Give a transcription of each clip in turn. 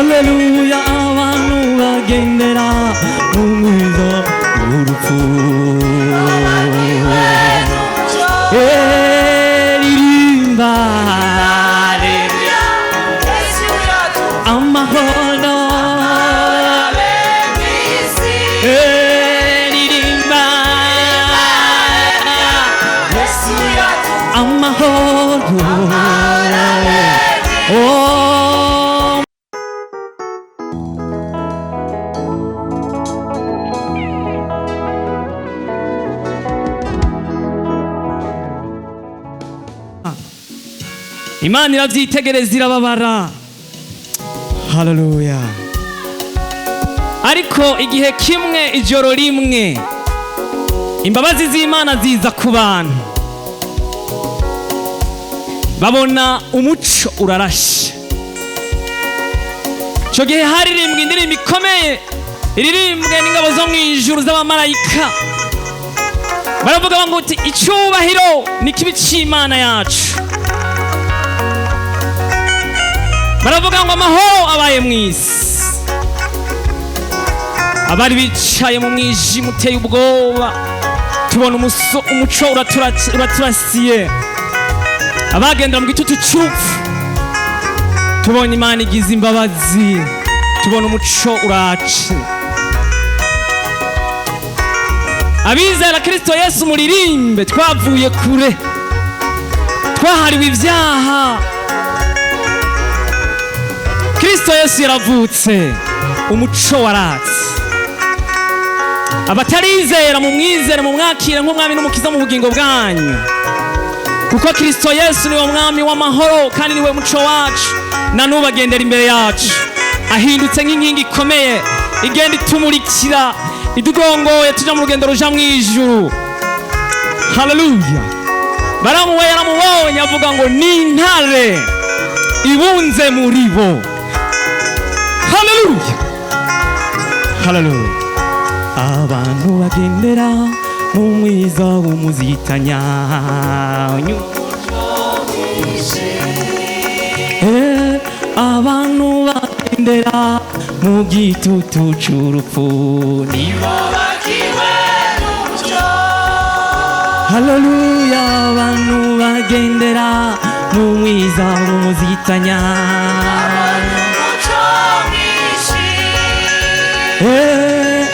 할렐루야 abantu bagendera mu mwiza w'urupfu 리림바 amahoro 리림바 amahoro imana iravyitegereza irababara. Haleluya. Ariko igihe kimwe ijoro rimwe imbabazi z'Imana ziza ku bantu, babona umuco urarashe. Ico gihe haririmbwa indirimbo ikomeye iririmbwe n'ingabo zo mw'ijuru z'abamarayika, baravuga ngo uti icubahiro ni kibi c'Imana yacu. Baravuga ngo amahoro abaye mw'isi. Abari bicaye mu mwijima uteye ubwoba, tubona umuco uraturasiye. Abagendera mu gitutu c'urupfu, tubona Imana igize imbabazi, tubona umuco urace. Abizera Kristo Yesu muririmbe, twavuye kure, twahariwe ivyaha. Kristo Yesu yaravutse, umuco waratse. Abatarizera mu mwizere mu mwakire nk'umwami n'umukiza mu bugingo bwanyu, kuko Kristo Yesu niwe mwami w'amahoro kandi niwe muco wacu, na nubu agendera imbere yacu, ahindutse nk'inkingi ikomeye igenda itumurikira idugongoye tuja mu rugendo ruja mw'ijuru. Haleluya. Baramuwe yaramubonye avuga ngo ni intare ibunze muri bo. Haleluya. Haleluya. Abantu bagendera mu mwiza w'umuzitanya, abantu bagendera mu gitutu c'urupfu nibo bakiwe n'umuco. Haleluya. Abantu bagendera mu mwiza w'umuzitanya,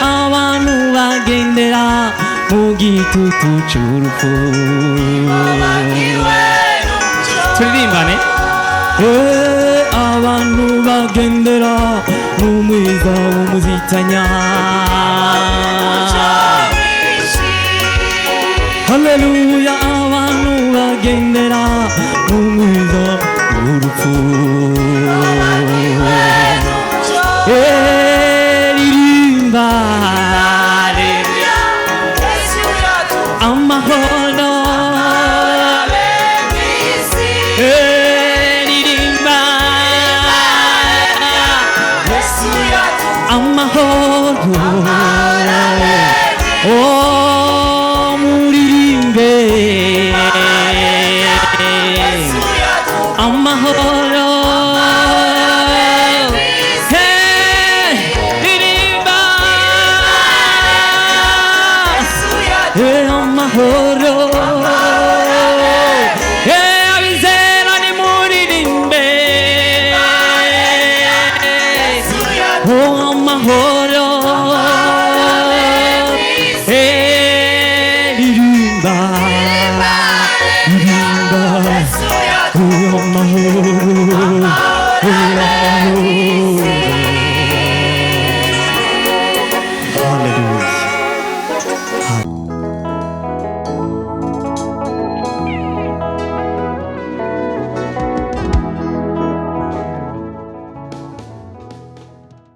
abantu bagendera mu gitutu c'urupfu turirimbane. Abantu bagendera mu mwiza w'umuzitanya, haleluya. Abantu bagendera mu mwiza w'urupfu ririmba amahoro ririmba amahoro muririmbe amahoro amahoro. Abizera nimuririmbe amahoro ririmba